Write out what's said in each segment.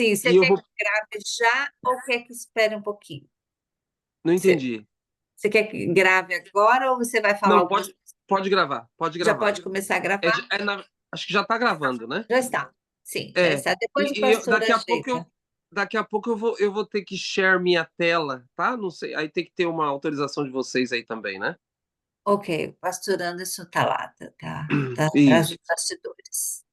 Sim, e você eu quer vou. que grave já ou quer que espere um pouquinho? Não Você, entendi. você quer que grave agora ou você vai falar Não, algumas pode, coisas? pode gravar, pode Já gravar. pode começar a É, gravar? acho que já está gravando, né? Já está. Sim, já É. está. Depois o pastor ajeita. Daqui a pouco eu vou ter que share minha tela, tá? Não sei, aí tem que ter uma autorização de vocês aí também, né? Ok, o pastor Anderson está lá, tá atrás Isso. dos bastidores.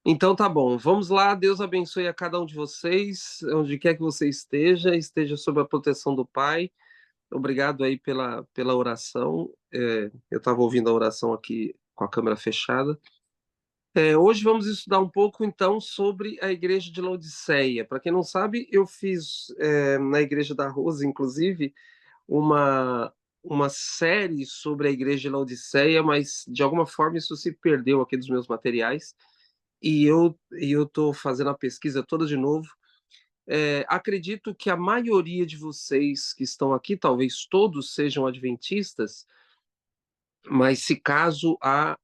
Então tá bom, vamos lá. Deus abençoe a cada um de vocês, onde quer que você esteja, esteja sob a proteção do Pai. Obrigado aí pela oração. Eu estava ouvindo a oração aqui com a câmera fechada. Hoje vamos estudar um pouco então sobre a igreja de Laodiceia. Para quem não sabe, eu fiz na igreja da Rosa, inclusive, uma, uma série sobre a igreja de Laodiceia, mas de alguma forma isso se perdeu aqui dos meus materiais e eu estou fazendo a pesquisa toda de novo. Acredito que a maioria de vocês que estão aqui, talvez todos sejam adventistas, mas se caso há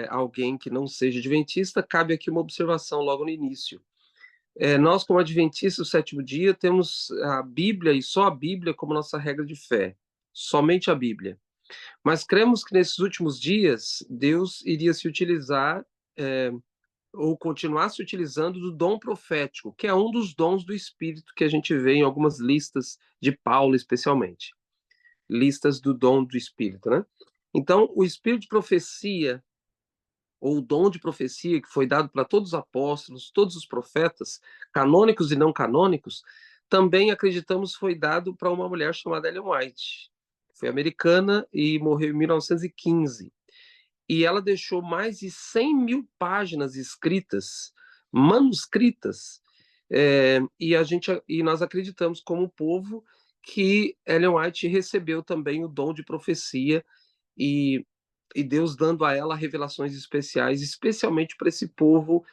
alguém que não seja adventista, cabe aqui uma observação logo no início. Nós, como adventistas do sétimo dia, temos a Bíblia e só a Bíblia como nossa regra de fé. Somente a Bíblia. Mas cremos que nesses últimos dias, Deus iria se utilizar, é, ou continuar se utilizando do dom profético, que é um dos dons do Espírito que a gente vê em algumas listas de Paulo, especialmente. Listas do dom do Espírito, né? Então, o Espírito de profecia, ou o dom de profecia que foi dado para todos os apóstolos, todos os profetas, canônicos e não canônicos, também acreditamos foi dado para uma mulher chamada Ellen White. Foi americana e morreu em 1915. E ela deixou mais de 100 mil páginas escritas, manuscritas, e nós acreditamos como povo que Ellen White recebeu também o dom de profecia e, e Deus dando a ela revelações especiais, especialmente para esse povo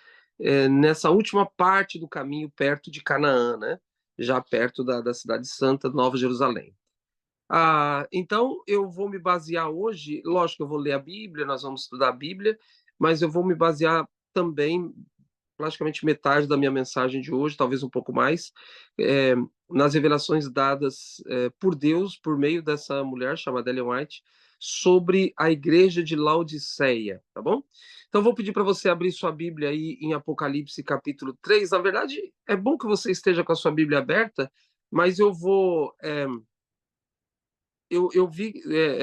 nessa última parte do caminho perto de Canaã, né? Já perto da cidade santa, Nova Jerusalém. Então, eu vou me basear hoje, lógico que eu vou ler a Bíblia, nós vamos estudar a Bíblia, mas eu vou me basear também, praticamente metade da minha mensagem de hoje, talvez um pouco mais, é, nas revelações dadas por Deus, por meio dessa mulher chamada Ellen White, sobre a igreja de Laodiceia, tá bom? Então, vou pedir para você abrir sua Bíblia aí em Apocalipse capítulo 3. Na verdade, é bom que você esteja com a sua Bíblia aberta, mas eu vi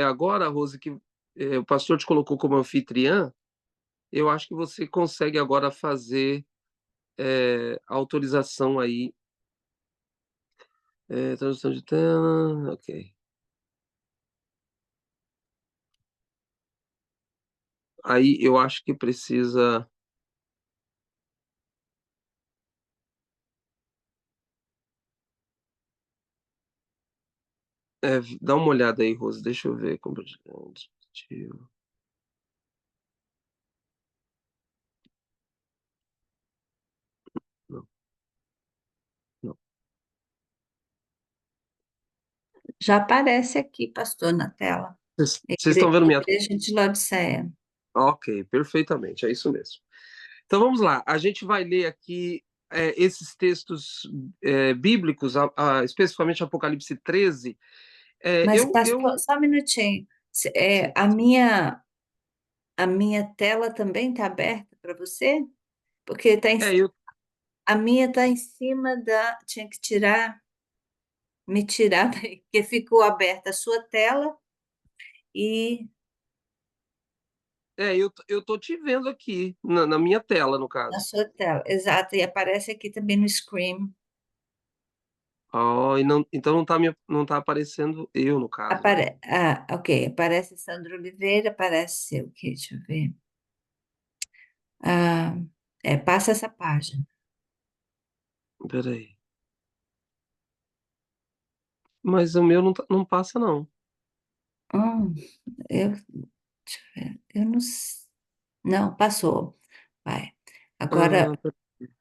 agora, Rose, que o pastor te colocou como anfitriã. Eu acho que você consegue agora fazer a autorização aí. Tradução de tela, ok. Aí eu acho que precisa. Dá uma olhada aí, Rose, deixa eu ver. Compartilhar dispositivo. Não, não. Já aparece aqui, pastor, na tela. Vocês estão vendo minha. Igreja de Laodiceia. Ok, perfeitamente, é isso mesmo. Então vamos lá, a gente vai ler aqui esses textos bíblicos, especificamente Apocalipse 13. É, Mas, eu, pastor, eu, só um minutinho. sim. A minha tela também está aberta para você? Porque É, eu, a minha está em cima da. Tinha que me tirar daí, porque ficou aberta a sua tela e eu tô te vendo aqui, na minha tela, no na caso. sua tela. Exato, e aparece aqui também no Screen. Oh, e não, então não tá aparecendo eu, no caso, né? Ok, aparece Sandro Oliveira, aparece o quê? Deixa eu ver. Ah, passa essa página. Peraí. Mas o meu não passa, não. Hum, deixa eu ver. Eu não. Não, passou. Vai. Agora,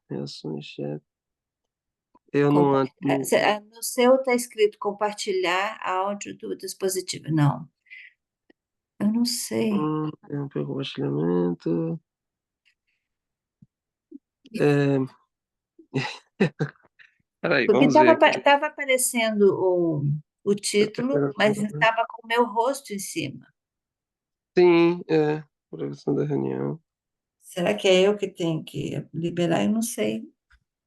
Reações, chat. Eu não. no seu está escrito compartilhar áudio do dispositivo. Não, eu não sei. Tem um compartilhamento. É, Peraí, Porque vamos ver aqui. estava aparecendo o título, mas estava com o meu rosto em cima. Sim, programação da reunião. Será que é eu que tenho que liberar? Eu não sei.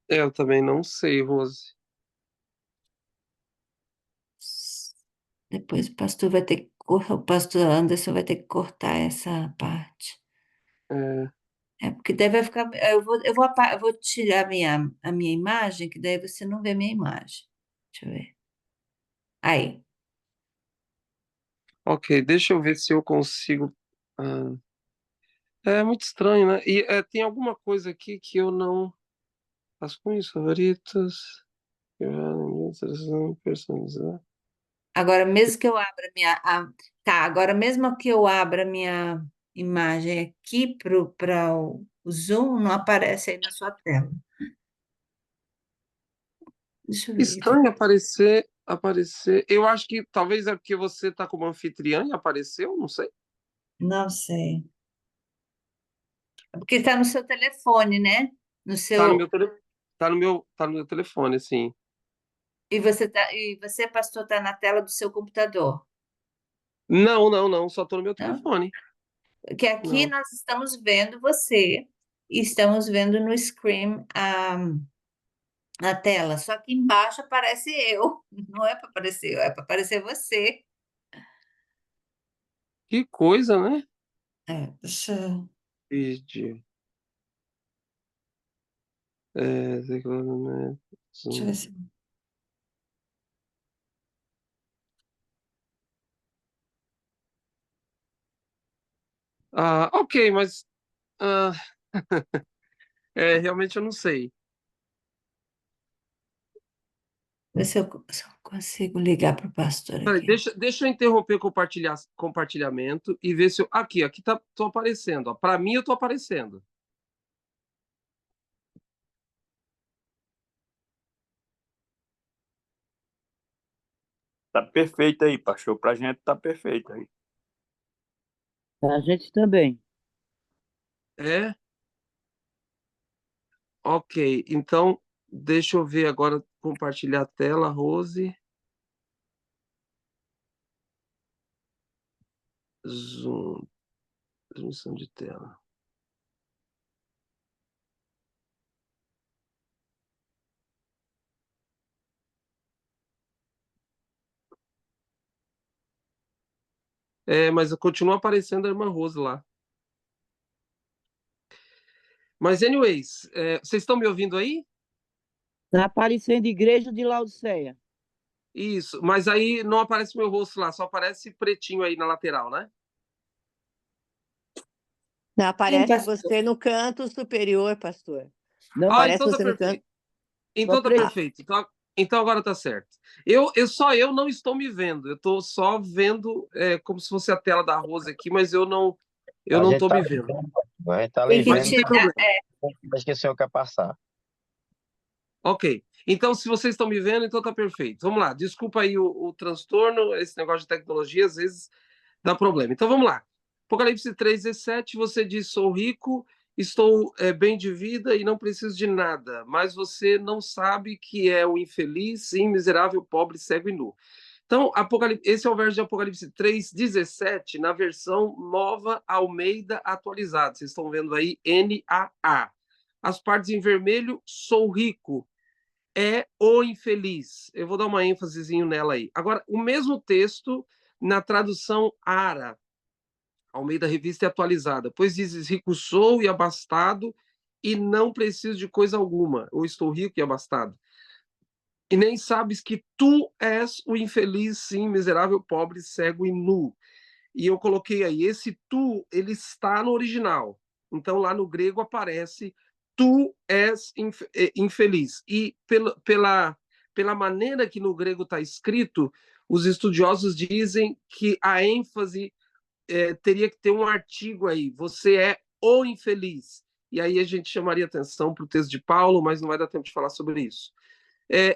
Eu também não sei, Rose. Depois o pastor vai ter que, o pastor Anderson vai ter que cortar essa parte. É, É, porque daí vai ficar. Eu vou tirar a minha imagem, que daí você não vê a minha imagem. Deixa eu ver. Aí. ok, deixa eu ver se eu consigo. ah, É muito estranho, né? E tem alguma coisa aqui que eu não. As cunhas favoritas. Personalizar. Agora, mesmo que eu abra tá, agora mesmo que eu abra minha imagem aqui para o Zoom, não aparece aí na sua tela. Deixa eu ver. Estranho aparecer. Eu acho que talvez é porque você está como anfitriã e apareceu, não sei. Não sei. É porque está no seu telefone, né? No Tá no meu seu. telefone. Tá no meu telefone, assim. E você, pastor, está na tela do seu computador, Não, não, não, só tô no meu não? telefone. Porque aqui Não. nós estamos vendo você e estamos vendo no screen a tela. Só que embaixo aparece eu. Não é para aparecer eu, é para aparecer você. Que coisa, né? Vídeo. Regulamento, Deixa eu ver Zoom. se. Ok, mas ah, realmente eu não sei. Se eu consigo ligar para o pastor Peraí, aqui. deixa eu interromper o compartilhamento e ver se eu. Aqui tô aparecendo. Para mim, eu tô aparecendo. Tá perfeito aí, pastor. Pra gente tá perfeito aí. A gente também. É? Ok. Então, deixa eu ver agora compartilhar a tela, Rose. Zoom. Transmissão de tela. Mas continua aparecendo a irmã Rose lá. Mas, anyways, vocês estão me ouvindo aí? Tá aparecendo Igreja de Laodiceia. Isso, mas aí não aparece meu rosto lá, só aparece pretinho aí na lateral, né? Não, Sim, aparece pastor. você no canto superior, pastor. Não, Aparece Então tá você no canto. perfeito. só Então tá preto. perfeito. Então agora tá certo. Eu não estou me vendo. Eu estou só vendo como se fosse a tela da Rose aqui, mas eu A não gente estou tá me lhe vendo. vendo, a gente tá lhe Tem que Mas não vendo, tem tirar. problema. mas que o senhor quer passar. Ok. Então, se vocês estão me vendo, então tá perfeito. Vamos lá. Desculpa aí o transtorno, esse negócio de tecnologia, às vezes dá problema. Então vamos lá. Apocalipse 3:17, você diz: sou rico, estou bem de vida e não preciso de nada, mas você não sabe que é o infeliz, sim, miserável, pobre, cego e nu. Então, esse é o verso de Apocalipse 3:17, na versão nova Almeida atualizada. Vocês estão vendo aí NAA. As partes em vermelho, sou rico, é o infeliz. Eu vou dar uma ênfasezinho nela aí. Agora, o mesmo texto na tradução ARA, Almeida Revista e Atualizada, pois dizes: rico sou e abastado, e não preciso de coisa alguma, ou estou rico e abastado. E nem sabes que tu és o infeliz, sim, miserável, pobre, cego e nu. E eu coloquei aí, esse tu, ele está no original. Então, lá no grego aparece: tu és infeliz. E pela maneira que no grego está escrito, os estudiosos dizem que a ênfase teria que ter um artigo aí: você é o infeliz. E aí a gente chamaria atenção para o texto de Paulo, mas não vai dar tempo de falar sobre isso.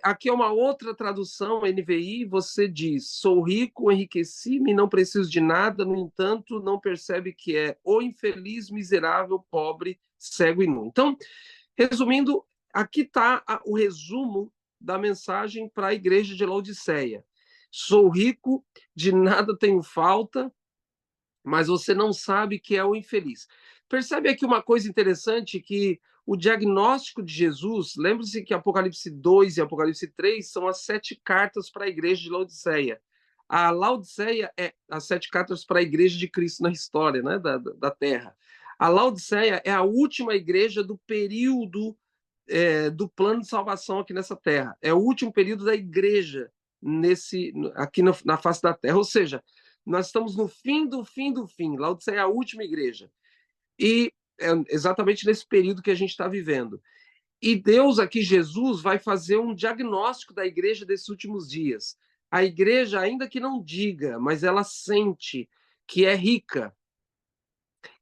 Aqui é uma outra tradução, NVI, você diz: sou rico, enriqueci-me, não preciso de nada, no entanto, não percebe que é o infeliz, miserável, pobre, cego e nu. Então, resumindo, aqui está o resumo da mensagem para a igreja de Laodiceia. Sou rico, de nada tenho falta, mas você não sabe que é o infeliz. Percebe aqui uma coisa interessante, que o diagnóstico de Jesus, lembre-se que Apocalipse 2 e Apocalipse 3 são as 7 cartas para a igreja de Laodiceia. A Laodiceia é as 7 cartas para a igreja de Cristo na história, né, da Terra. A Laodiceia é a última igreja do período do plano de salvação aqui nessa Terra. É o último período da igreja aqui na face da Terra. Ou seja, nós estamos no fim do fim do fim. Laodiceia é a última igreja. E é exatamente nesse período que a gente está vivendo. E Deus aqui, Jesus, vai fazer um diagnóstico da igreja desses últimos dias. A igreja, ainda que não diga, mas ela sente que é rica,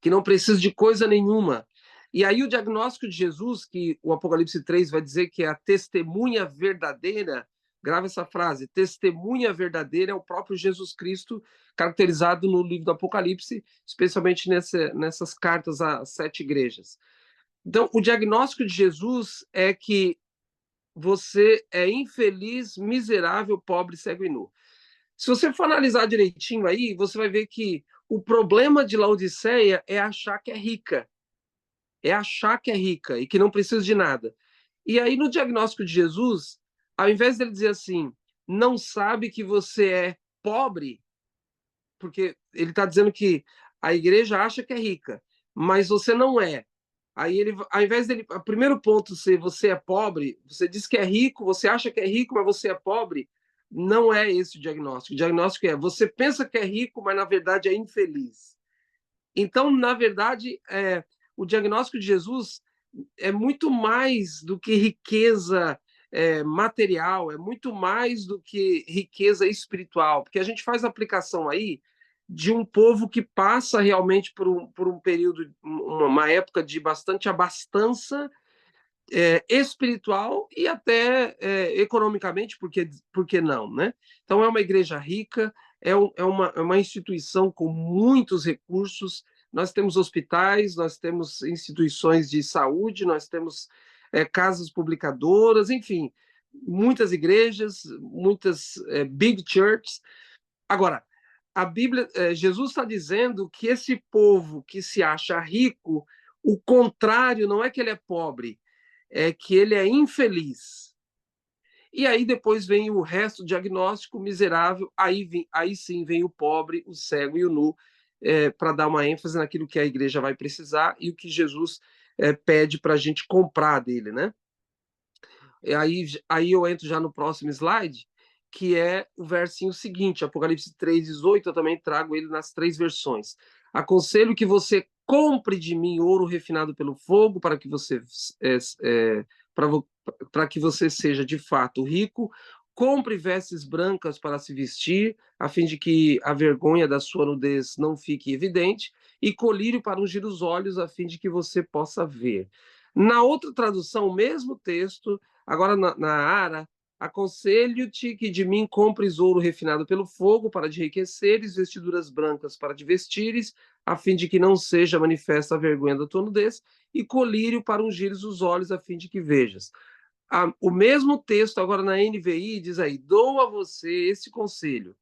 que não precisa de coisa nenhuma. E aí o diagnóstico de Jesus, que o Apocalipse 3 vai dizer que é a testemunha verdadeira, grava essa frase, testemunha verdadeira é o próprio Jesus Cristo, caracterizado no livro do Apocalipse, especialmente nessas cartas às 7 igrejas. Então, o diagnóstico de Jesus é que você é infeliz, miserável, pobre, cego e nu. Se você for analisar direitinho aí, você vai ver que o problema de Laodiceia é achar que é rica. É achar que é rica e que não precisa de nada. E aí, no diagnóstico de Jesus, ao invés dele dizer assim, não sabe que você é pobre, porque ele está dizendo que a igreja acha que é rica, mas você não é. Aí ele, ao invés dele, o primeiro ponto ser você é pobre, você diz que é rico, você acha que é rico, mas você é pobre, não é esse o diagnóstico. O diagnóstico é você pensa que é rico, mas na verdade é infeliz. Então, na verdade, o diagnóstico de Jesus é muito mais do que riqueza material, é muito mais do que riqueza espiritual, porque a gente faz aplicação aí de um povo que passa realmente por um período, uma época de bastante abastança espiritual e até economicamente, por que não, né? Então é uma igreja rica, é uma instituição com muitos recursos, nós temos hospitais, nós temos instituições de saúde, nós temos casas publicadoras, enfim, muitas igrejas, muitas big churches. Agora, a Bíblia, Jesus está dizendo que esse povo que se acha rico, o contrário não é que ele é pobre, é que ele é infeliz. E aí depois vem o resto diagnóstico miserável, aí sim vem o pobre, o cego e o nu, para dar uma ênfase naquilo que a igreja vai precisar e o que Jesus pede para a gente comprar dele, né? E aí eu entro já no próximo slide, que é o versinho seguinte, Apocalipse 3:18, eu também trago ele nas 3 versões. Aconselho que você compre de mim ouro refinado pelo fogo, para que você para que você seja de fato rico, compre vestes brancas para se vestir, a fim de que a vergonha da sua nudez não fique evidente, e colírio para ungir os olhos, a fim de que você possa ver. Na outra tradução, o mesmo texto, agora na Ara, aconselho-te que de mim compres ouro refinado pelo fogo para te enriqueceres, vestiduras brancas para te vestires, a fim de que não seja manifesta a vergonha da tua nudez, e colírio para ungires os olhos, a fim de que vejas. O mesmo texto, agora na NVI, diz aí, dou a você esse conselho.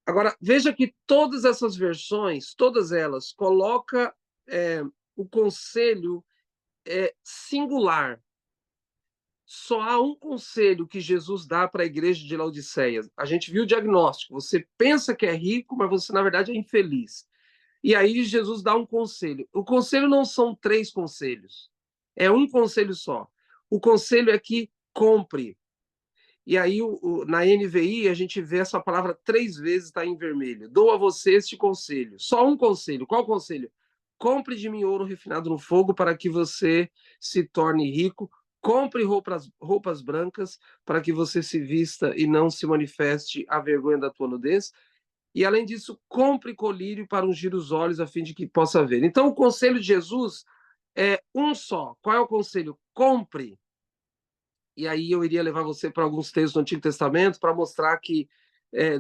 Agora, veja que todas essas versões, todas elas, coloca o conselho singular. Só há um conselho que Jesus dá para a igreja de Laodiceia. A gente viu o diagnóstico. Você pensa que é rico, mas você, na verdade, é infeliz. E aí Jesus dá um conselho. O conselho não são 3 conselhos. É um conselho só. O conselho é que compre. E aí, na NVI, a gente vê essa palavra 3 vezes, está em vermelho. Dou a você este conselho. Só um conselho. Qual conselho? Compre de mim ouro refinado no fogo para que você se torne rico. Compre roupas brancas para que você se vista e não se manifeste a vergonha da tua nudez. E, além disso, compre colírio para ungir os olhos a fim de que possa ver. Então, o conselho de Jesus é um só. Qual é o conselho? Compre. E aí eu iria levar você para alguns textos do Antigo Testamento para mostrar que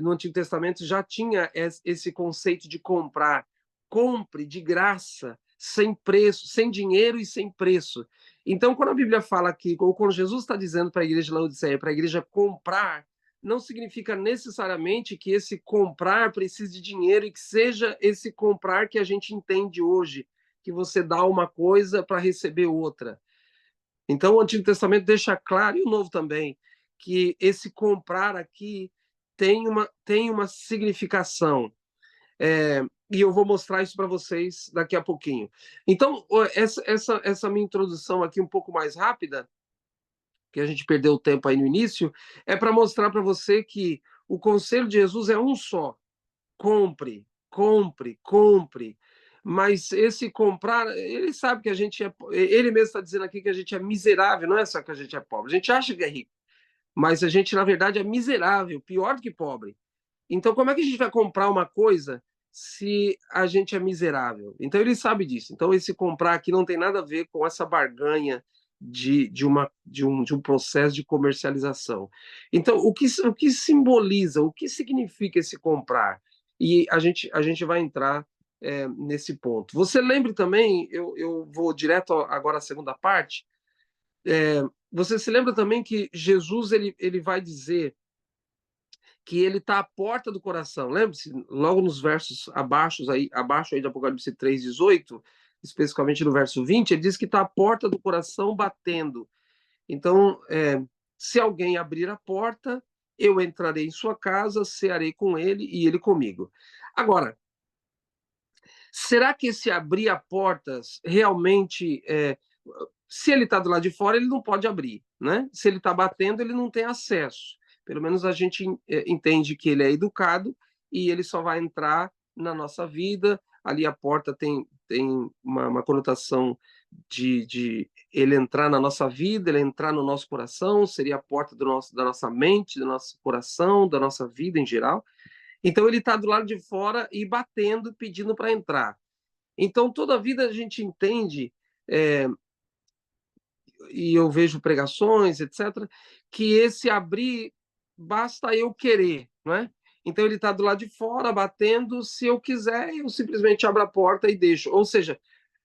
no Antigo Testamento já tinha esse conceito de comprar. Compre de graça, sem preço, sem dinheiro e sem preço. Então, quando a Bíblia fala que, ou quando Jesus está dizendo para a igreja de Laodiceia, para a igreja comprar, não significa necessariamente que esse comprar precise de dinheiro e que seja esse comprar que a gente entende hoje, que você dá uma coisa para receber outra. Então, o Antigo Testamento deixa claro, e o Novo também, que esse comprar aqui tem uma significação. E eu vou mostrar isso para vocês daqui a pouquinho. Então, essa minha introdução aqui um pouco mais rápida, que a gente perdeu o tempo aí no início, é para mostrar para você que o conselho de Jesus é um só: compre, compre, compre. Mas esse comprar, ele sabe que a gente é. Ele mesmo está dizendo aqui que a gente é miserável, não é só que a gente é pobre. A gente acha que é rico, mas a gente, na verdade, é miserável, pior do que pobre. Então, como é que a gente vai comprar uma coisa se a gente é miserável? Então, ele sabe disso. Então, esse comprar aqui não tem nada a ver com essa barganha de um processo de comercialização. Então, o que simboliza, o que significa esse comprar? E a gente vai entrar nesse ponto. Você lembre também, eu vou direto agora à segunda parte, você se lembra também que Jesus ele vai dizer que ele está à porta do coração. Lembre-se, logo nos versos abaixo aí de Apocalipse 3:18, especificamente no verso 20, ele diz que está à porta do coração batendo. Então, se alguém abrir a porta, eu entrarei em sua casa, cearei com ele e ele comigo. Agora, será que esse abrir a portas realmente se ele está do lado de fora, ele não pode abrir, né? Se ele está batendo, ele não tem acesso. Pelo menos a gente entende que ele é educado e ele só vai entrar na nossa vida. Ali a porta tem uma conotação de ele entrar na nossa vida, ele entrar no nosso coração, seria a porta da nossa mente, do nosso coração, da nossa vida em geral. Então ele está do lado de fora e batendo, pedindo para entrar. Então toda a vida a gente entende e eu vejo pregações, etc., que esse abrir basta eu querer, não é? Então ele está do lado de fora, batendo, se eu quiser, eu simplesmente abro a porta e deixo. Ou seja,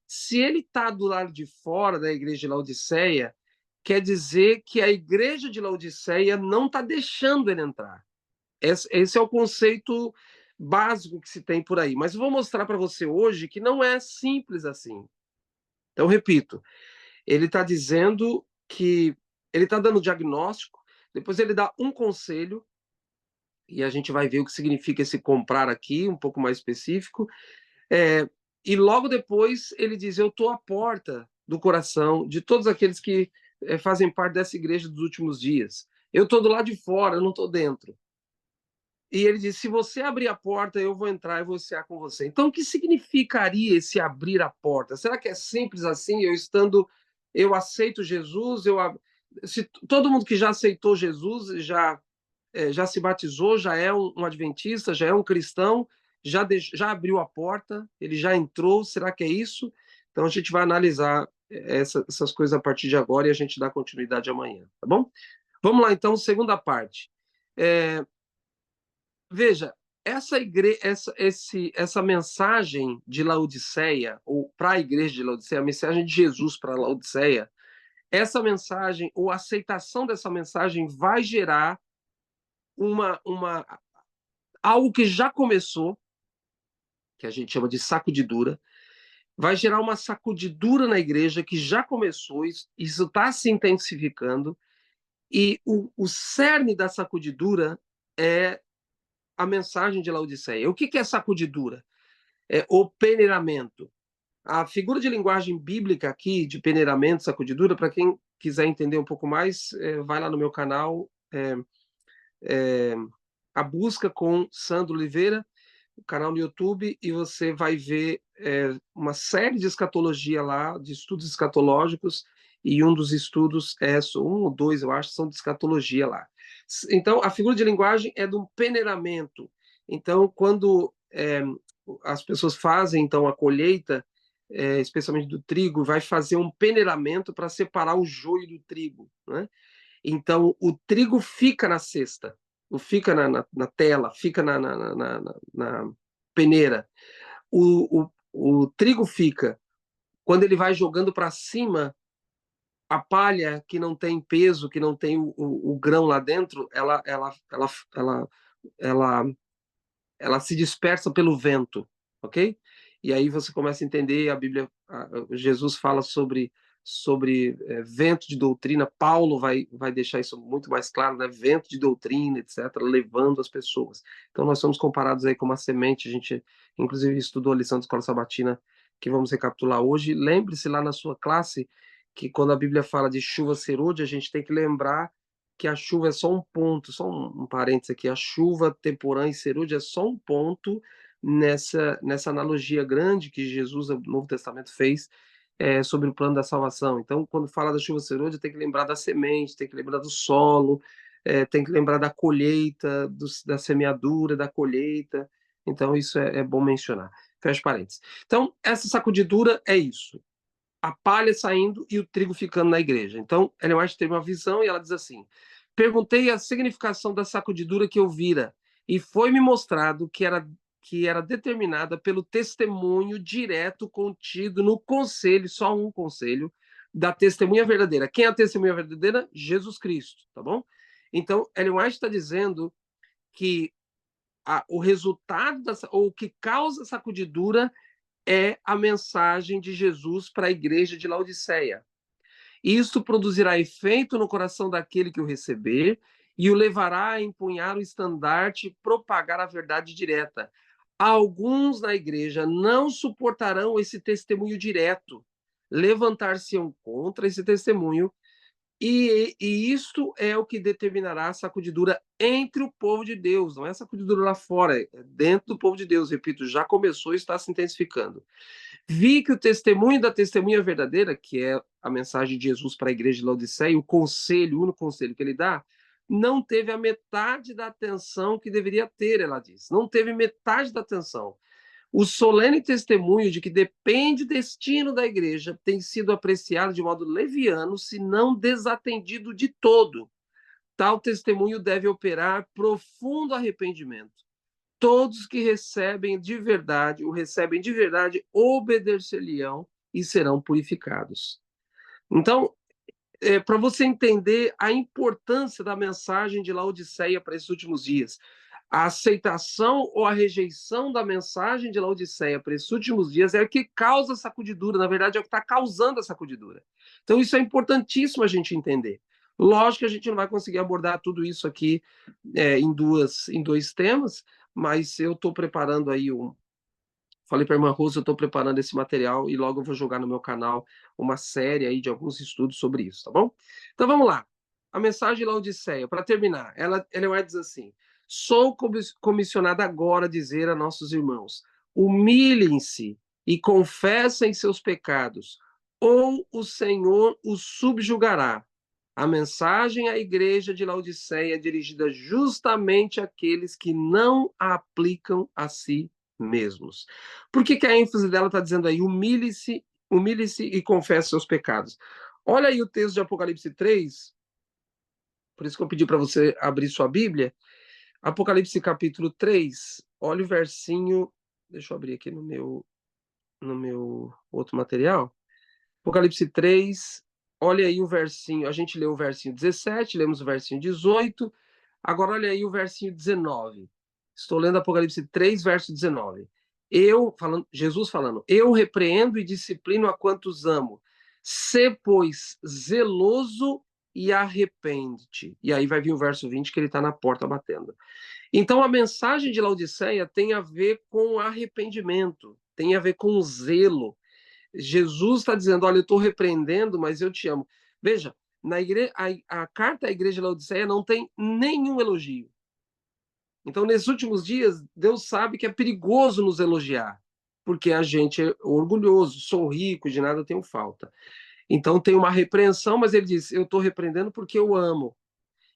se ele está do lado de fora da igreja de Laodiceia, quer dizer que a igreja de Laodiceia não está deixando ele entrar. Esse é o conceito básico que se tem por aí. Mas eu vou mostrar para você hoje que não é simples assim. Então, repito, ele está dizendo que ele está dando diagnóstico, depois ele dá um conselho, e a gente vai ver o que significa esse comprar aqui, um pouco mais específico, e logo depois ele diz: eu estou à porta do coração de todos aqueles que fazem parte dessa igreja dos últimos dias. Eu estou do lado de fora, eu não estou dentro. E ele diz: se você abrir a porta, eu vou entrar e vou cear com você. Então, o que significaria esse abrir a porta? Será que é simples assim? Eu aceito Jesus, se todo mundo que já aceitou Jesus já se batizou, já é um adventista, já é um cristão, já abriu a porta, ele já entrou, será que é isso? Então a gente vai analisar essas coisas a partir de agora e a gente dá continuidade amanhã, tá bom? Vamos lá então, segunda parte. Veja, essa mensagem de Laodiceia, ou para a igreja de Laodiceia, a mensagem de Jesus para Laodiceia, essa mensagem, ou a aceitação dessa mensagem, vai gerar algo que já começou, que a gente chama de sacudidura, vai gerar uma sacudidura na igreja que já começou, isso está se intensificando, e o cerne da sacudidura é a mensagem de Laodiceia. O que é sacudidura? É o peneiramento. A figura de linguagem bíblica aqui, de peneiramento, sacudidura, para quem quiser entender um pouco mais, vai lá no meu canal, A Busca com Sandro Oliveira, o canal no YouTube, e você vai ver uma série de escatologia lá, de estudos escatológicos, e um dos estudos um ou dois, eu acho, são de escatologia lá. Então, a figura de linguagem é de um peneiramento. Então, quando as pessoas fazem então a colheita, especialmente do trigo, vai fazer um peneiramento para separar o joio do trigo, né? Então, o trigo fica na cesta, não fica na tela, fica na peneira. O trigo fica. Quando ele vai jogando para cima, A palha que não tem peso, que não tem o grão lá dentro, ela, ela se dispersa pelo vento, ok? E aí você começa a entender, a Bíblia, Jesus fala sobre vento de doutrina, Paulo vai deixar isso muito mais claro, né? Vento de doutrina, etc., levando as pessoas. Então nós somos comparados aí com uma semente, a gente inclusive estudou a lição de escola sabatina que vamos recapitular hoje. Lembre-se lá na sua classe que quando a Bíblia fala de chuva serôdia, a gente tem que lembrar que a chuva é só um ponto, só um parênteses aqui, a chuva, temporã e cerúlea é só um ponto nessa analogia grande que Jesus, no Novo Testamento, fez sobre o plano da salvação. Então, quando fala da chuva cerúlea, tem que lembrar da semente, tem que lembrar do solo, tem que lembrar da colheita, da semeadura, da colheita. Então, isso é bom mencionar. Fecha parênteses. Então, essa sacudidura é isso. A palha saindo e o trigo ficando na igreja. Então, Ellen White teve uma visão e ela diz assim: perguntei a significação da sacudidura que eu vira e foi-me mostrado que era determinada pelo testemunho direto contido no conselho, só um conselho, da testemunha verdadeira. Quem é a testemunha verdadeira? Jesus Cristo, tá bom? Então, Ellen White está dizendo que o resultado, ou o que causa a sacudidura é a mensagem de Jesus para a igreja de Laodiceia. Isto produzirá efeito no coração daquele que o receber e o levará a empunhar o estandarte e propagar a verdade direta. Alguns na igreja não suportarão esse testemunho direto, levantar-se-ão contra esse testemunho, e isto é o que determinará a sacudidura entre o povo de Deus, não é sacudidura lá fora, é dentro do povo de Deus, repito, já começou e está se intensificando. Vi que o testemunho da testemunha verdadeira, que é a mensagem de Jesus para a igreja de Laodiceia, o conselho, o único conselho que ele dá, não teve a metade da atenção que deveria ter, ela diz. Não teve metade da atenção. O solene testemunho de que depende o destino da igreja tem sido apreciado de modo leviano, se não desatendido de todo. Tal testemunho deve operar profundo arrependimento. Todos que recebem de verdade, o recebem de verdade, obedecer-lhe-ão e serão purificados. Então, para você entender a importância da mensagem de Laodiceia para esses últimos dias, a aceitação ou a rejeição da mensagem de Laodiceia para esses últimos dias é o que causa a sacudidura, na verdade é o que está causando a sacudidura. Então isso é importantíssimo a gente entender. Lógico que a gente não vai conseguir abordar tudo isso aqui em dois temas, mas eu estou preparando aí Falei para a irmã Rosa, eu estou preparando esse material e logo eu vou jogar no meu canal uma série aí de alguns estudos sobre isso, tá bom? Então vamos lá. A mensagem de Laodiceia, para terminar, ela vai dizer assim: sou comissionada agora a dizer a nossos irmãos, humilhem-se e confessem seus pecados, ou o Senhor os subjugará. A mensagem à igreja de Laodiceia é dirigida justamente àqueles que não a aplicam a si mesmos. Por que a ênfase dela está dizendo aí, humilhe-se e confesse seus pecados? Olha aí o texto de Apocalipse 3, por isso que eu pedi para você abrir sua Bíblia, Apocalipse capítulo 3, olha o versinho, deixa eu abrir aqui no meu outro material, Apocalipse 3, olha aí o versinho, a gente leu o versinho 17, lemos o versinho 18, agora olha aí o versinho 19. Estou lendo Apocalipse 3, verso 19. Jesus falando, eu repreendo e disciplino a quantos amo. Sê, pois, zeloso e arrepende-te. E aí vai vir o verso 20, que ele está na porta batendo. Então a mensagem de Laodiceia tem a ver com arrependimento, tem a ver com zelo. Jesus está dizendo, olha, eu estou repreendendo, mas eu te amo. Veja, a carta à igreja de Laodiceia não tem nenhum elogio. Então, nesses últimos dias, Deus sabe que é perigoso nos elogiar, porque a gente é orgulhoso, sou rico, de nada tenho falta. Então, tem uma repreensão, mas ele diz, eu estou repreendendo porque eu amo.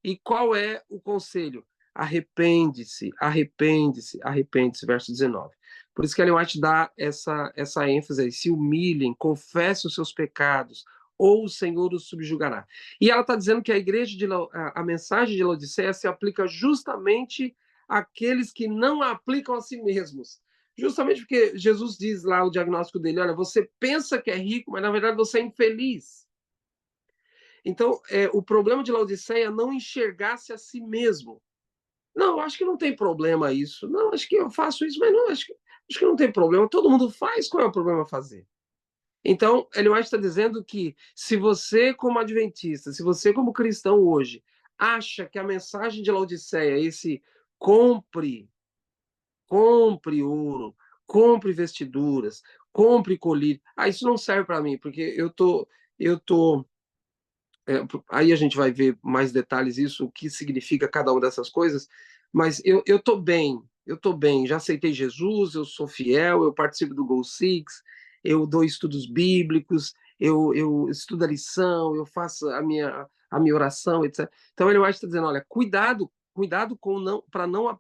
E qual é o conselho? Arrepende-se, arrepende-se, arrepende-se, verso 19. Por isso que Ellen White dá essa ênfase aí, se humilhem, confessem os seus pecados, ou o Senhor os subjugará. E ela está dizendo que a mensagem de Laodiceia se aplica justamente àqueles que não a aplicam a si mesmos. Justamente porque Jesus diz lá o diagnóstico dele, olha, você pensa que é rico, mas na verdade você é infeliz. Então, o problema de Laodiceia é não enxergar-se a si mesmo. Não, acho que não tem problema isso. Não, acho que eu faço isso, mas não, acho que não tem problema. Todo mundo faz, qual é o problema fazer? Então, Ellen White está dizendo que se você, como adventista, se você, como cristão hoje, acha que a mensagem de Laodiceia é esse compre ouro, compre vestiduras, compre colírio. Isso não serve para mim, porque eu tô aí a gente vai ver mais detalhes isso, o que significa cada uma dessas coisas, mas eu tô bem, já aceitei Jesus, eu sou fiel, eu participo do Go Six, eu dou estudos bíblicos, eu estudo a lição, eu faço a minha oração, etc. Então ele está dizendo, olha, cuidado com não para não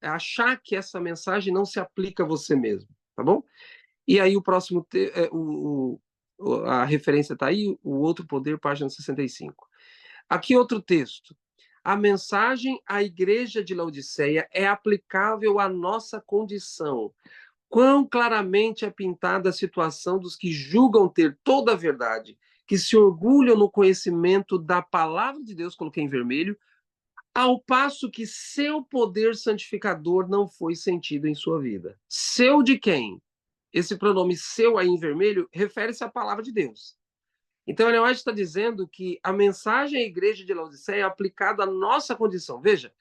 achar que essa mensagem não se aplica a você mesmo, tá bom? E aí o próximo a referência está aí, o outro poder, página 65. Aqui outro texto. A mensagem à igreja de Laodiceia é aplicável à nossa condição. Quão claramente é pintada a situação dos que julgam ter toda a verdade, que se orgulham no conhecimento da palavra de Deus, coloquei em vermelho, ao passo que seu poder santificador não foi sentido em sua vida. Seu de quem? Esse pronome seu aí em vermelho refere-se à palavra de Deus. Então, Ellen White está dizendo que a mensagem à igreja de Laodiceia é aplicada à nossa condição. Veja,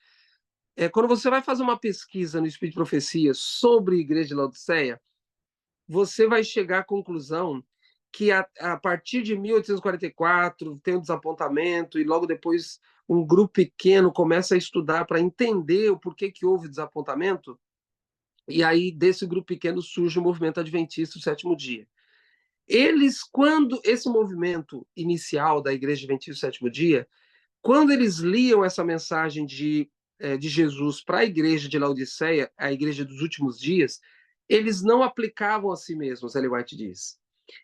quando você vai fazer uma pesquisa no Espírito de Profecia sobre a igreja de Laodiceia, você vai chegar à conclusão que a partir de 1844 tem um desapontamento e logo depois um grupo pequeno começa a estudar para entender o porquê que houve desapontamento. E aí, desse grupo pequeno, surge o movimento adventista do sétimo dia. Eles, quando esse movimento inicial da Igreja Adventista do sétimo dia, quando eles liam essa mensagem de Jesus para a Igreja de Laodiceia, a Igreja dos últimos dias, eles não aplicavam a si mesmos, Ellen White diz.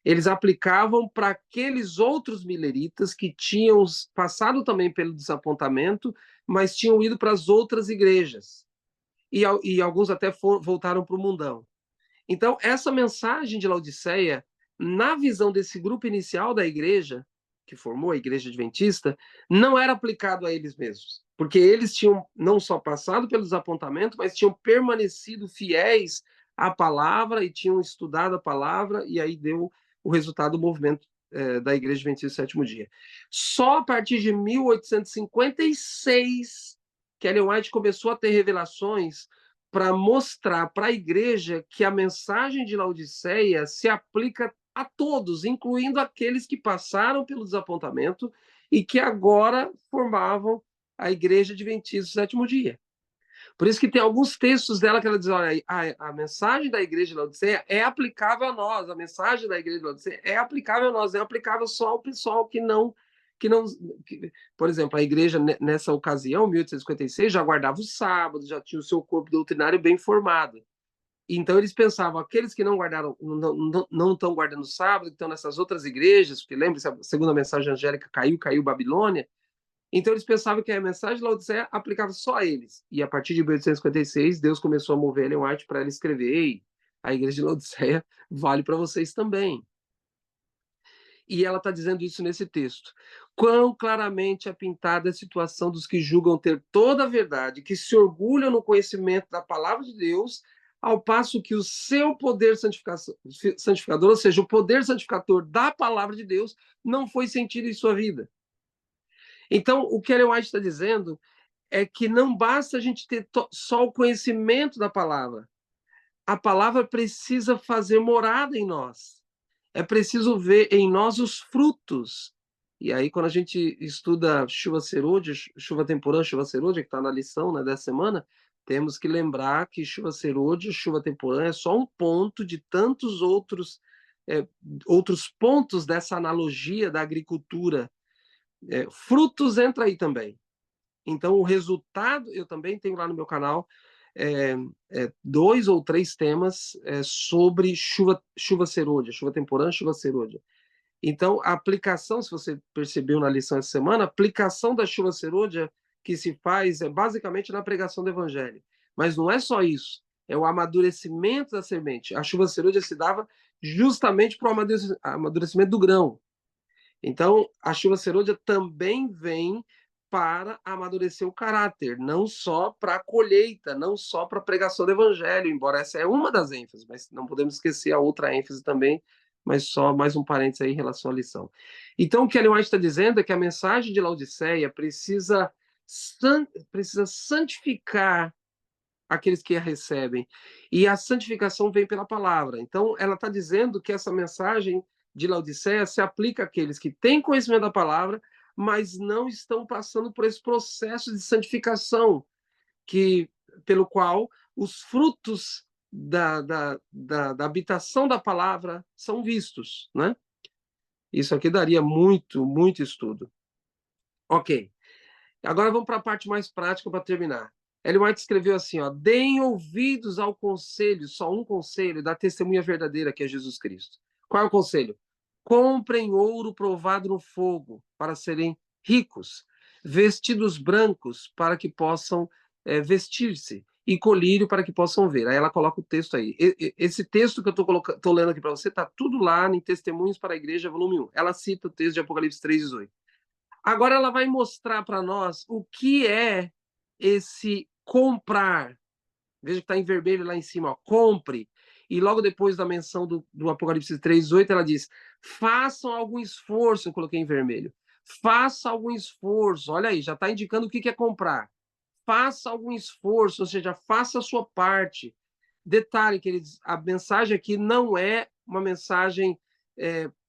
Eles aplicavam para aqueles outros mileritas que tinham passado também pelo desapontamento, mas tinham ido para as outras igrejas. E alguns até voltaram para o mundão. Então, essa mensagem de Laodiceia, na visão desse grupo inicial da igreja, que formou a igreja adventista, não era aplicado a eles mesmos. Porque eles tinham não só passado pelo desapontamento, mas tinham permanecido fiéis à palavra e tinham estudado a palavra, e aí deu o resultado do movimento da igreja adventista do sétimo dia. Só a partir de 1856 que Ellen White começou a ter revelações para mostrar para a igreja que a mensagem de Laodiceia se aplica a todos, incluindo aqueles que passaram pelo desapontamento e que agora formavam a igreja adventista do sétimo dia. Por isso que tem alguns textos dela que ela diz, olha, a mensagem da igreja de Laodiceia é aplicável a nós, a mensagem da igreja de Laodiceia é aplicável a nós, é aplicável só ao pessoal que não, por exemplo, a igreja nessa ocasião, 1856, já guardava o sábado, já tinha o seu corpo doutrinário bem formado. Então eles pensavam, aqueles que não guardaram, não estão guardando o sábado, que estão nessas outras igrejas, porque lembra-se, a segunda mensagem angélica caiu Babilônia, então eles pensavam que a mensagem de Laodiceia aplicava só a eles. E a partir de 1856, Deus começou a mover Ellen White para ela escrever, ei, a igreja de Laodiceia vale para vocês também. E ela está dizendo isso nesse texto. Quão claramente é pintada a situação dos que julgam ter toda a verdade, que se orgulham no conhecimento da palavra de Deus, ao passo que o seu poder santificador, ou seja, o poder santificador da palavra de Deus, não foi sentido em sua vida. Então, o que Ellen White está dizendo é que não basta a gente ter só o conhecimento da palavra. A palavra precisa fazer morada em nós. É preciso ver em nós os frutos. E aí, quando a gente estuda chuva serôdia, chuva temporã, chuva serôdia, que está na lição, né, dessa semana, temos que lembrar que chuva serôdia, chuva temporã é só um ponto de tantos outros pontos dessa analogia da agricultura. Frutos entra aí também. Então, o resultado, eu também tenho lá no meu canal 2 ou 3 temas sobre chuva serôdia, chuva temporã, chuva serôdia. Então, a aplicação, se você percebeu na lição essa semana, a aplicação da chuva serôdia que se faz é basicamente na pregação do evangelho. Mas não é só isso, é o amadurecimento da semente. A chuva serôdia se dava justamente para o amadurecimento do grão. Então, a chuva serôdia também vem para amadurecer o caráter, não só para a colheita, não só para a pregação do evangelho, embora essa é uma das ênfases, mas não podemos esquecer a outra ênfase também, mas só mais um parênteses aí em relação à lição. Então, o que Ellen White está dizendo é que a mensagem de Laodiceia precisa santificar aqueles que a recebem, e a santificação vem pela palavra. Então, ela está dizendo que essa mensagem de Laodiceia se aplica àqueles que têm conhecimento da palavra, mas não estão passando por esse processo de santificação, pelo qual os frutos da habitação da palavra são vistos, né? Isso aqui daria muito, muito estudo. Ok. Agora vamos para a parte mais prática para terminar. Ellen White escreveu assim, ó: deem ouvidos ao conselho, só um conselho, da testemunha verdadeira, que é Jesus Cristo. Qual é o conselho? Comprem ouro provado no fogo, para serem ricos, vestidos brancos, para que possam vestir-se, e colírio, para que possam ver. Aí ela coloca o texto aí. Esse texto que eu estou lendo aqui para você, está tudo lá em Testemunhos para a Igreja, volume 1. Ela cita o texto de Apocalipse 3:18. Agora ela vai mostrar para nós o que é esse comprar. Veja que está em vermelho lá em cima, ó, compre. E logo depois da menção do Apocalipse 3:8, ela diz: façam algum esforço, eu coloquei em vermelho. Faça algum esforço. Olha aí, já está indicando o que é comprar. Faça algum esforço, ou seja, faça a sua parte. Detalhe, queridos, a mensagem aqui não é uma mensagem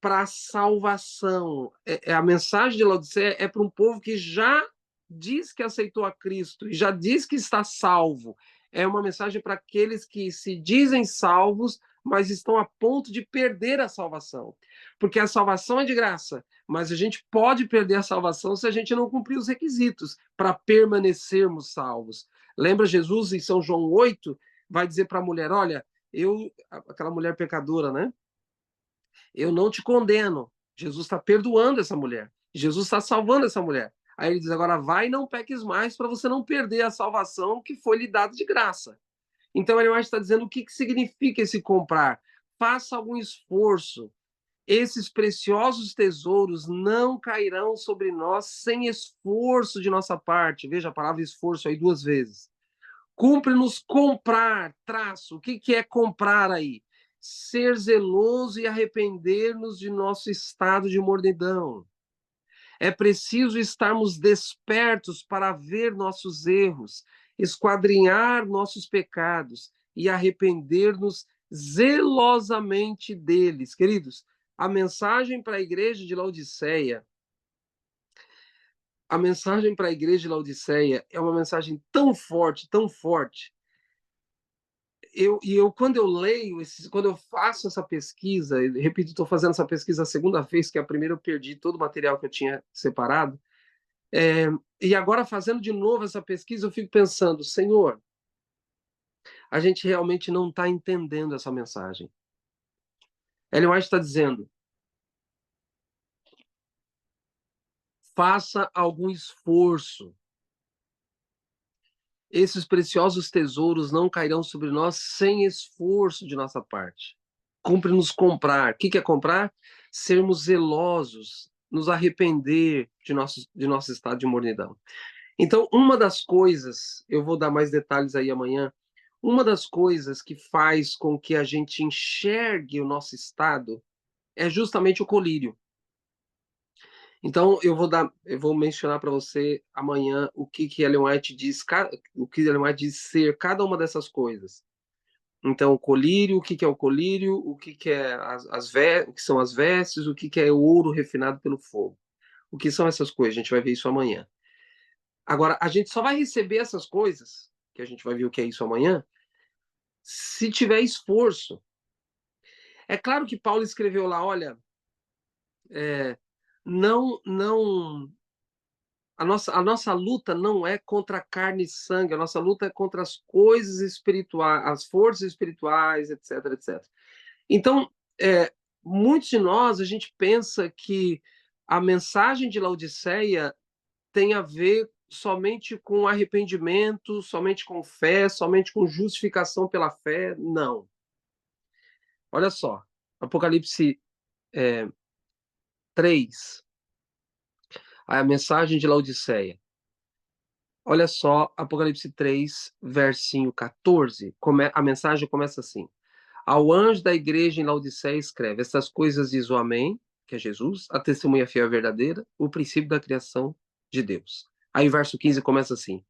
para salvação. A mensagem de Laodiceia é para um povo que já diz que aceitou a Cristo e já diz que está salvo. É uma mensagem para aqueles que se dizem salvos, mas estão a ponto de perder a salvação. Porque a salvação é de graça, mas a gente pode perder a salvação se a gente não cumprir os requisitos para permanecermos salvos. Lembra Jesus em São João 8? Vai dizer para a mulher: olha, aquela mulher pecadora, né? Eu não te condeno. Jesus está perdoando essa mulher. Jesus está salvando essa mulher. Aí ele diz: agora vai e não peques mais, para você não perder a salvação que foi lhe dada de graça. Então ele está dizendo o que significa esse comprar. Faça algum esforço. Esses preciosos tesouros não cairão sobre nós sem esforço de nossa parte. Veja a palavra esforço aí 2 vezes. Cumpre-nos comprar, traço. O que é comprar aí? Ser zeloso e arrepender-nos de nosso estado de mornidão. É preciso estarmos despertos para ver nossos erros, esquadrinhar nossos pecados e arrepender-nos zelosamente deles. Queridos, a mensagem para a igreja de Laodiceia, a mensagem para a igreja de Laodiceia é uma mensagem tão forte, quando eu leio, quando eu faço essa pesquisa, repito, estou fazendo essa pesquisa a segunda vez, que a primeira eu perdi todo o material que eu tinha separado, e agora fazendo de novo essa pesquisa, eu fico pensando: Senhor, a gente realmente não está entendendo essa mensagem. Ellen White está dizendo: faça algum esforço. Esses preciosos tesouros não cairão sobre nós sem esforço de nossa parte. Cumpre-nos comprar. O que é comprar? Sermos zelosos, nos arrepender de nosso estado de mornidão. Então, uma das coisas, eu vou dar mais detalhes aí amanhã, uma das coisas que faz com que a gente enxergue o nosso estado é justamente o colírio. Então, eu vou mencionar para você amanhã o que Ellen White diz, o que Ellen White diz ser cada uma dessas coisas. Então, o colírio, o que é o colírio, o que é o que são as vestes, o que é o ouro refinado pelo fogo. O que são essas coisas? A gente vai ver isso amanhã. Agora, a gente só vai receber essas coisas, que a gente vai ver o que é isso amanhã, se tiver esforço. É claro que Paulo escreveu lá: olha, não, a nossa luta não é contra carne e sangue, a nossa luta é contra as coisas espirituais, as forças espirituais, etc, etc. Então, muitos de nós, a gente pensa que a mensagem de Laodiceia tem a ver somente com arrependimento, somente com fé, somente com justificação pela fé. Não. Olha só, Apocalipse 3, a mensagem de Laodiceia. Olha só, Apocalipse 3, versinho 14, a mensagem começa assim: ao anjo da igreja em Laodiceia escreve: estas coisas diz o Amém, que é Jesus, a testemunha fiel e verdadeira, o princípio da criação de Deus. Aí o verso 15 começa assim: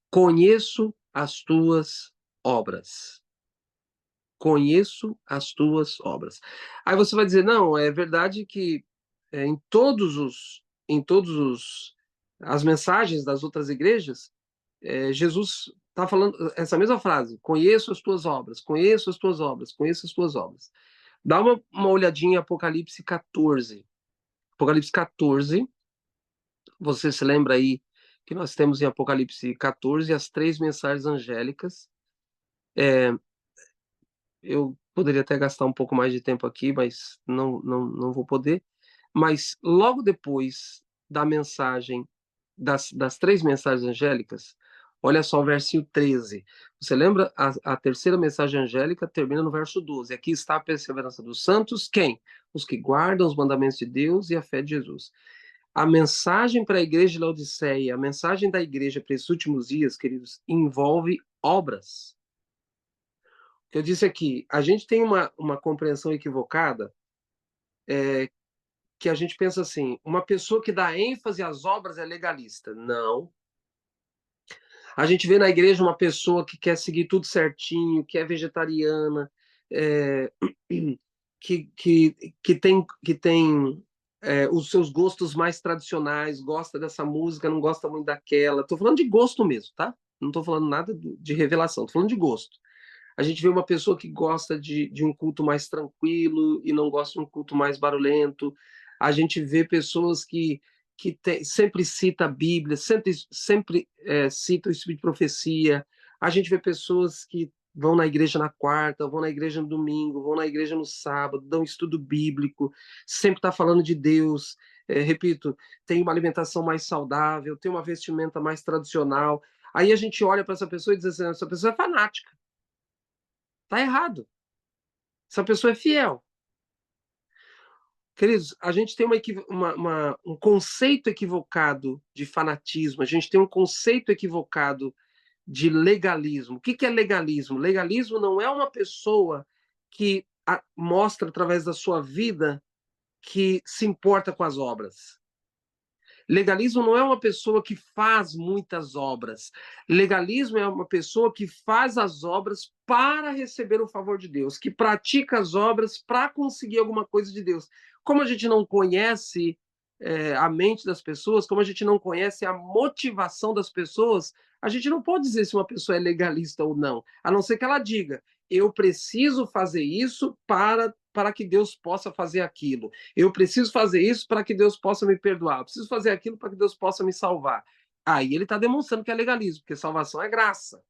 conheço as tuas obras. Conheço as tuas obras. Aí você vai dizer: não, é verdade que em todos as mensagens das outras igrejas, Jesus está falando essa mesma frase: conheço as tuas obras, conheço as tuas obras, conheço as tuas obras. Dá uma olhadinha em Apocalipse 14. Apocalipse 14, você se lembra aí que nós temos em Apocalipse 14 as 3 mensagens angélicas. Eu poderia até gastar um pouco mais de tempo aqui, mas não vou poder. Mas logo depois da mensagem, das 3 mensagens angélicas, olha só o versinho 13. Você lembra? A terceira mensagem angélica termina no verso 12. Aqui está a perseverança dos santos, quem? Os que guardam os mandamentos de Deus e a fé de Jesus. A mensagem para a igreja de Laodiceia, a mensagem da igreja para esses últimos dias, queridos, envolve obras. Eu disse aqui, a gente tem uma compreensão equivocada, que a gente pensa assim: uma pessoa que dá ênfase às obras é legalista. Não. A gente vê na igreja uma pessoa que quer seguir tudo certinho, que é vegetariana, é, que tem os seus gostos mais tradicionais, gosta dessa música, não gosta muito daquela. Estou falando de gosto mesmo, tá? Não estou falando nada de revelação, estou falando de gosto. A gente vê uma pessoa que gosta de um culto mais tranquilo e não gosta de um culto mais barulhento. A gente vê pessoas que sempre cita a Bíblia, sempre cita o Espírito de profecia. A gente vê pessoas que vão na igreja na quarta, vão na igreja no domingo, vão na igreja no sábado, dão estudo bíblico, sempre está falando de Deus. Repito, tem uma alimentação mais saudável, tem uma vestimenta mais tradicional. Aí a gente olha para essa pessoa e diz assim: essa pessoa é fanática. Está errado. Essa pessoa é fiel. Queridos, a gente tem um conceito equivocado de fanatismo, a gente tem um conceito equivocado de legalismo. O que é legalismo? Legalismo não é uma pessoa que mostra através da sua vida que se importa com as obras. Legalismo não é uma pessoa que faz muitas obras. Legalismo é uma pessoa que faz as obras para receber o favor de Deus, que pratica as obras para conseguir alguma coisa de Deus. Como a gente não conhece a mente das pessoas, como a gente não conhece a motivação das pessoas, a gente não pode dizer se uma pessoa é legalista ou não, a não ser que ela diga: eu preciso fazer isso para que Deus possa fazer aquilo. Eu preciso fazer isso para que Deus possa me perdoar. Eu preciso fazer aquilo para que Deus possa me salvar. Aí ele está demonstrando que é legalismo, porque salvação é graça.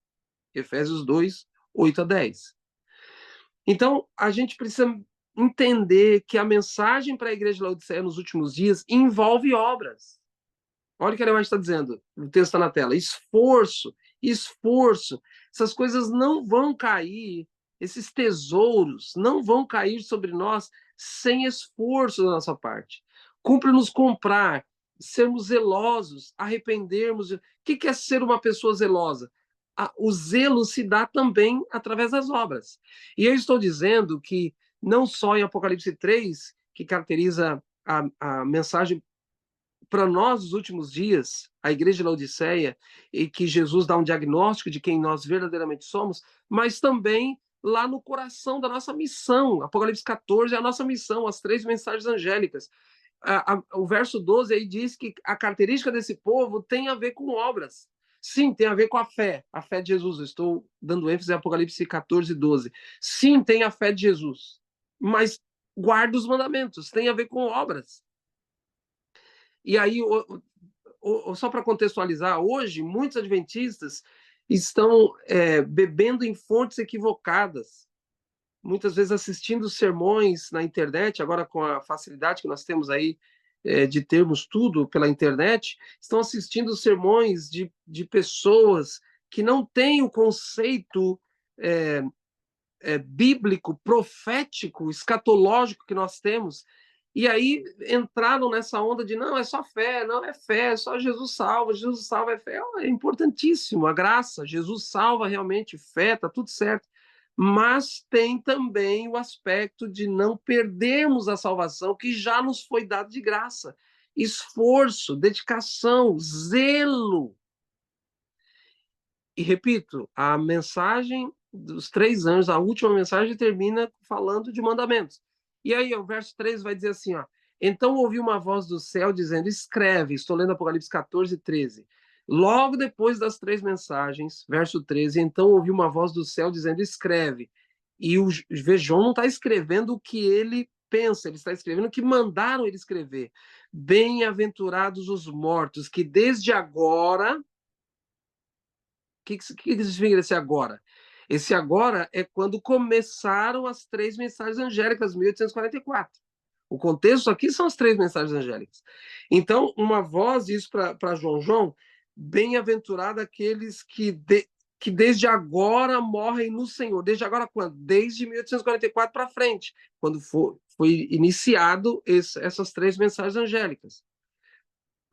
Efésios 2, 8-10. Então, a gente precisa entender que a mensagem para a igreja de Laodiceia nos últimos dias envolve obras. Olha o que a Ellen está dizendo, o texto está na tela: esforço, esforço. Essas coisas não vão cair, esses tesouros não vão cair sobre nós sem esforço da nossa parte. Cumpre-nos comprar, sermos zelosos, arrependermos. O que é ser uma pessoa zelosa? O zelo se dá também através das obras. E eu estou dizendo que não só em Apocalipse 3, que caracteriza a mensagem para nós nos últimos dias, a igreja de Laodiceia, e que Jesus dá um diagnóstico de quem nós verdadeiramente somos, mas também lá no coração da nossa missão. Apocalipse 14 é a nossa missão, as 3 mensagens angélicas. O verso 12 aí diz que a característica desse povo tem a ver com obras. Sim, tem a ver com a fé de Jesus. Eu estou dando ênfase em Apocalipse 14, 12. Sim, tem a fé de Jesus, mas guarda os mandamentos, tem a ver com obras. E aí, só para contextualizar, hoje muitos adventistas estão bebendo em fontes equivocadas, muitas vezes assistindo sermões na internet, agora com a facilidade que nós temos aí de termos tudo pela internet, estão assistindo sermões de pessoas que não têm o conceito bíblico, profético, escatológico que nós temos, E aí entraram nessa onda de não, é só fé, não é fé, só Jesus salva, é fé. É importantíssimo, a graça, Jesus salva realmente, fé, tá tudo certo. Mas tem também o aspecto de não perdermos a salvação que já nos foi dada de graça. Esforço, dedicação, zelo. E repito, a mensagem dos 3 anos, a última mensagem termina falando de mandamentos. E aí, o verso 3 vai dizer assim, ó, então ouvi uma voz do céu dizendo, escreve, estou lendo Apocalipse 14, 13. Logo depois das 3 mensagens, verso 13, então ouvi uma voz do céu dizendo, escreve. E o João não está escrevendo o que ele pensa, ele está escrevendo o que mandaram ele escrever. Bem-aventurados os mortos, que desde agora que significa esse agora? Esse agora é quando começaram as 3 mensagens angélicas, 1844. O contexto aqui são as 3 mensagens angélicas. Então, uma voz, isso para João, bem-aventurado aqueles que desde agora morrem no Senhor. Desde agora quando? Desde 1844 para frente, quando foi iniciado essas 3 mensagens angélicas.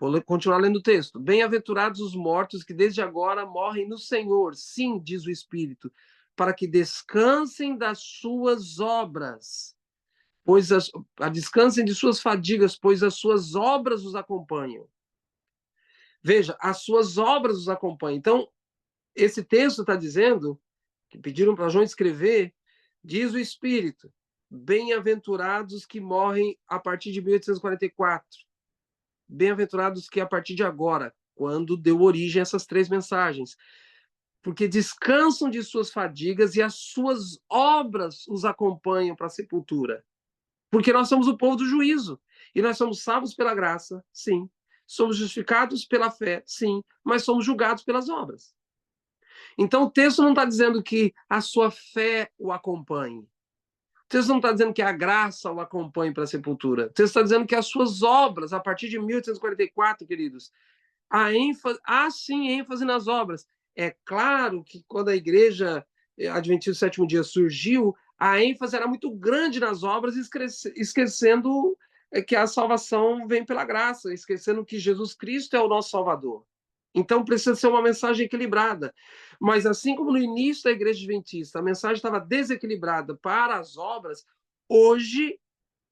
Vou continuar lendo o texto. Bem-aventurados os mortos que desde agora morrem no Senhor. Sim, diz o Espírito, para que descansem das suas obras, pois descansem de suas fadigas, pois as suas obras os acompanham. Veja, as suas obras os acompanham. Então, esse texto está dizendo, que pediram para João escrever, diz o Espírito, bem-aventurados que morrem a partir de 1844. Bem-aventurados que a partir de agora, quando deu origem a essas 3 mensagens, porque descansam de suas fadigas e as suas obras os acompanham para a sepultura. Porque nós somos o povo do juízo. E nós somos salvos pela graça, sim. Somos justificados pela fé, sim. Mas somos julgados pelas obras. Então o texto não está dizendo que a sua fé o acompanhe. O texto não está dizendo que a graça o acompanhe para a sepultura. O texto está dizendo que as suas obras, a partir de 1844, queridos, há sim ênfase nas obras. É claro que quando a igreja Adventista do Sétimo Dia surgiu, a ênfase era muito grande nas obras, esquecendo que a salvação vem pela graça, esquecendo que Jesus Cristo é o nosso Salvador. Então precisa ser uma mensagem equilibrada. Mas assim como no início da igreja adventista a mensagem estava desequilibrada para as obras, hoje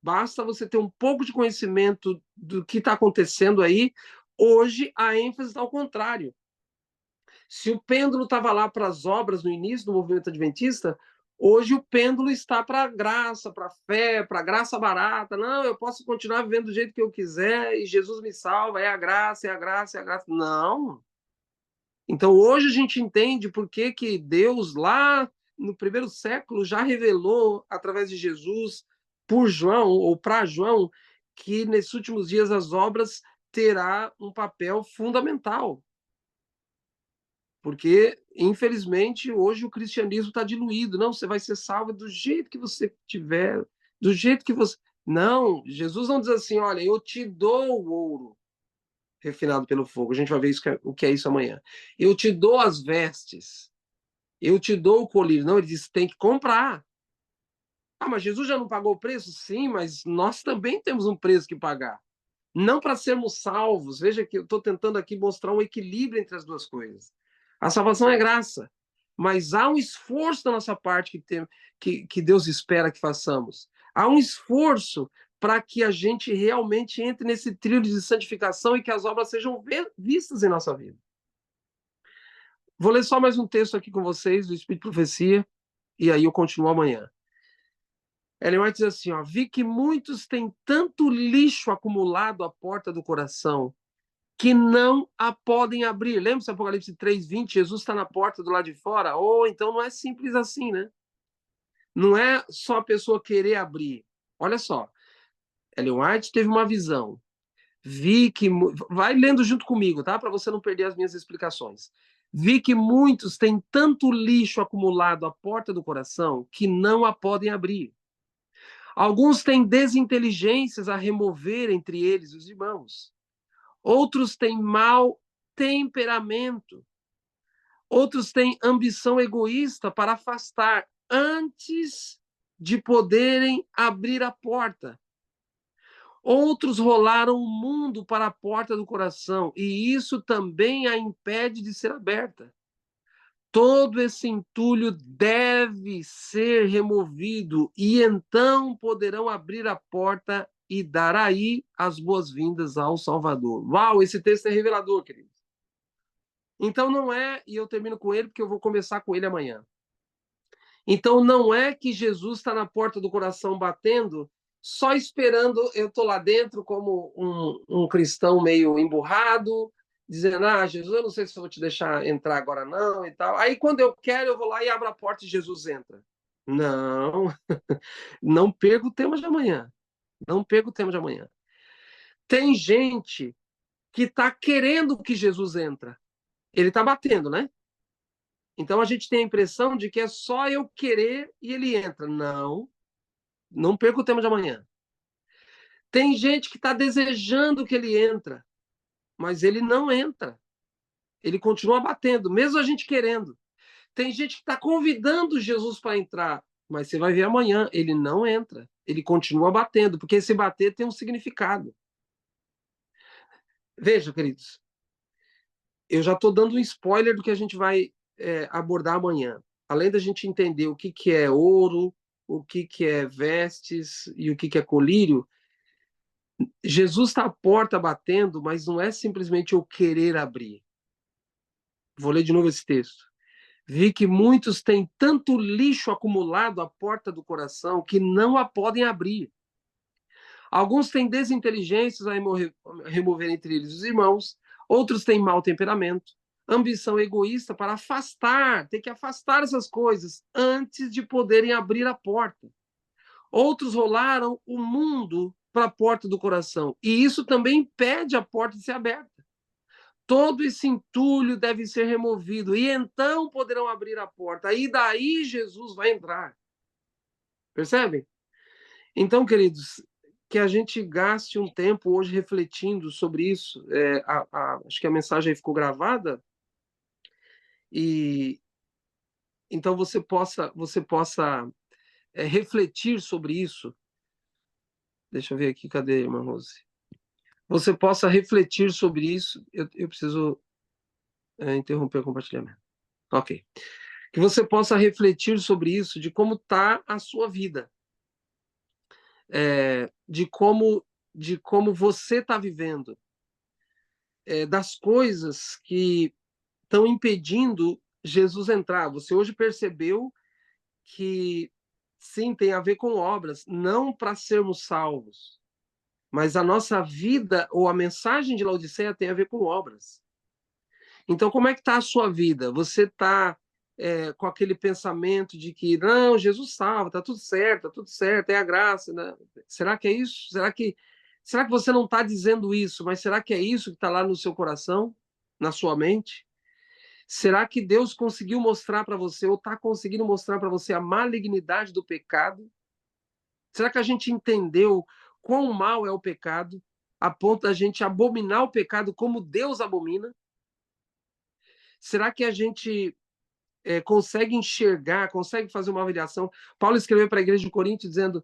basta você ter um pouco de conhecimento do que está acontecendo aí. Hoje a ênfase está ao contrário. Se o pêndulo estava lá para as obras no início do movimento adventista, hoje o pêndulo está para a graça, para a fé, para a graça barata. Não, eu posso continuar vivendo do jeito que eu quiser e Jesus me salva, é a graça, é a graça, é a graça. Não. Então hoje a gente entende por que Deus lá no primeiro século já revelou através de Jesus por João ou para João que nesses últimos dias as obras terá um papel fundamental. Porque, infelizmente, hoje o cristianismo está diluído. Não, você vai ser salvo do jeito que você tiver, do jeito que você. Não, Jesus não diz assim: olha, eu te dou o ouro refinado pelo fogo. A gente vai ver o que é isso amanhã. Eu te dou as vestes, eu te dou o colírio. Não, ele diz: tem que comprar. Ah, mas Jesus já não pagou o preço? Sim, mas nós também temos um preço que pagar. Não para sermos salvos. Veja que eu estou tentando aqui mostrar um equilíbrio entre as duas coisas. A salvação é graça, mas há um esforço da nossa parte que Deus espera que façamos. Há um esforço para que a gente realmente entre nesse trilho de santificação e que as obras sejam vistas em nossa vida. Vou ler só mais um texto aqui com vocês, do Espírito de Profecia, e aí eu continuo amanhã. Ellen White diz assim, ó, vi que muitos têm tanto lixo acumulado à porta do coração que não a podem abrir. Lembra-se Apocalipse 3:20, Jesus está na porta do lado de fora? Ou então não é simples assim, né? Não é só a pessoa querer abrir. Olha só, Ellen White teve uma visão. Vi que... Vai lendo junto comigo, tá? Para você não perder as minhas explicações. Vi que muitos têm tanto lixo acumulado à porta do coração que não a podem abrir. Alguns têm desinteligências a remover entre eles os irmãos. Outros têm mau temperamento. Outros têm ambição egoísta para afastar antes de poderem abrir a porta. Outros rolaram o mundo para a porta do coração, e isso também a impede de ser aberta. Todo esse entulho deve ser removido, e então poderão abrir a porta e dar aí as boas-vindas ao Salvador. Uau, esse texto é revelador, queridos. Então não é, e eu termino com ele porque eu vou começar com ele amanhã. Então não é que Jesus está na porta do coração batendo, só esperando eu estou lá dentro como um cristão meio emburrado, dizendo, Jesus, eu não sei se eu vou te deixar entrar agora não e tal. Aí quando eu quero, eu vou lá e abro a porta e Jesus entra. Não, não perca o tema de amanhã. Não perca o tema de amanhã. Tem gente que está querendo que Jesus entra. Ele está batendo, né? Então a gente tem a impressão de que é só eu querer e ele entra. Não, não perca o tema de amanhã. Tem gente que está desejando que ele entra, mas ele não entra. Ele continua batendo, mesmo a gente querendo. Tem gente que está convidando Jesus para entrar, mas você vai ver amanhã, ele não entra. Ele continua batendo, porque esse bater tem um significado. Veja, queridos, eu já estou dando um spoiler do que a gente vai abordar amanhã. Além da gente entender o que é ouro, o que é vestes e o que é colírio, Jesus está à porta batendo, mas não é simplesmente eu querer abrir. Vou ler de novo esse texto. Vi que muitos têm tanto lixo acumulado à porta do coração que não a podem abrir. Alguns têm desinteligências a remover entre eles os irmãos, outros têm mau temperamento, ambição egoísta para afastar, tem que afastar essas coisas antes de poderem abrir a porta. Outros rolaram o mundo para a porta do coração, e isso também impede a porta de ser aberta. Todo esse entulho deve ser removido, e então poderão abrir a porta, e daí Jesus vai entrar. Percebem? Então, queridos, que a gente gaste um tempo hoje refletindo sobre isso. Acho que a mensagem aí ficou gravada, e então você possa refletir sobre isso. Deixa eu ver aqui, cadê, irmã Rose? Você possa refletir sobre isso. Eu preciso interromper o compartilhamento. Ok. Que você possa refletir sobre isso, de como está a sua vida. De como você está vivendo. Das coisas que estão impedindo Jesus entrar. Você hoje percebeu que, sim, tem a ver com obras, não para sermos salvos, mas a nossa vida ou a mensagem de Laodiceia tem a ver com obras. Então, como é que está a sua vida? Você está com aquele pensamento de que, não, Jesus salva, está tudo certo, é a graça, né? Será que é isso? Será que você não está dizendo isso, mas será que é isso que está lá no seu coração, na sua mente? Será que Deus conseguiu mostrar para você, ou está conseguindo mostrar para você a malignidade do pecado? Será que a gente entendeu quão mal é o pecado, a ponto da gente abominar o pecado como Deus abomina? Será que a gente consegue enxergar, consegue fazer uma avaliação? Paulo escreveu para a igreja de Corinto dizendo,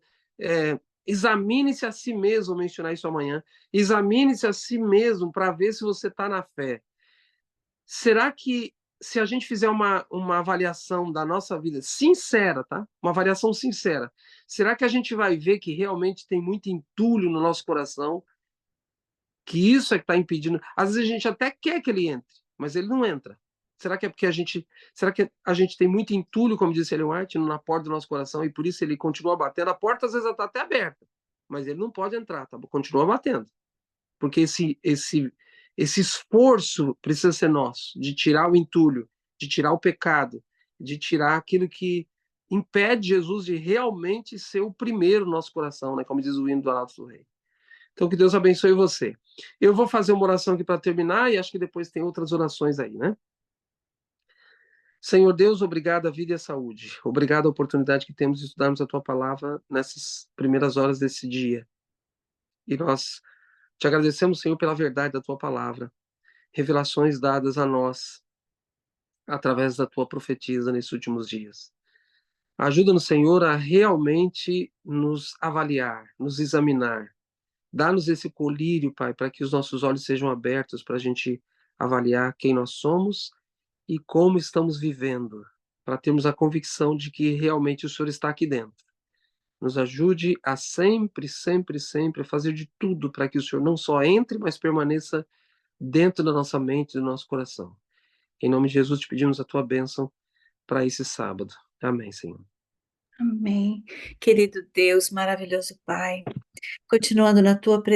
examine-se a si mesmo, vou mencionar isso amanhã, examine-se a si mesmo para ver se você está na fé. Será que se a gente fizer uma avaliação da nossa vida sincera, tá? Uma avaliação sincera, será que a gente vai ver que realmente tem muito entulho no nosso coração, que isso é que está impedindo? Às vezes a gente até quer que ele entre, mas ele não entra. Será que é porque será que a gente tem muito entulho, como disse Ellen White, na porta do nosso coração, e por isso ele continua batendo? A porta às vezes está até aberta, mas ele não pode entrar, tá? Continua batendo. Porque esse esforço precisa ser nosso, de tirar o entulho, de tirar o pecado, de tirar aquilo que impede Jesus de realmente ser o primeiro no nosso coração, né? Como diz o hino do Arauto do Rei. Então, que Deus abençoe você. Eu vou fazer uma oração aqui para terminar, e acho que depois tem outras orações aí, né? Senhor Deus, obrigado à vida e à saúde. Obrigado à oportunidade que temos de estudarmos a Tua Palavra nessas primeiras horas desse dia. E nós te agradecemos, Senhor, pela verdade da Tua Palavra, revelações dadas a nós através da Tua profetisa nesses últimos dias. Ajuda-nos, Senhor, a realmente nos avaliar, nos examinar, Dá-nos esse colírio, Pai, para que os nossos olhos sejam abertos para a gente avaliar quem nós somos e como estamos vivendo, para termos a convicção de que realmente o Senhor está aqui dentro. Nos ajude a sempre, sempre, sempre fazer de tudo para que o Senhor não só entre, mas permaneça dentro da nossa mente e do nosso coração. Em nome de Jesus, te pedimos a tua bênção para esse sábado. Amém, Senhor. Amém. Querido Deus, maravilhoso Pai, continuando na tua presença.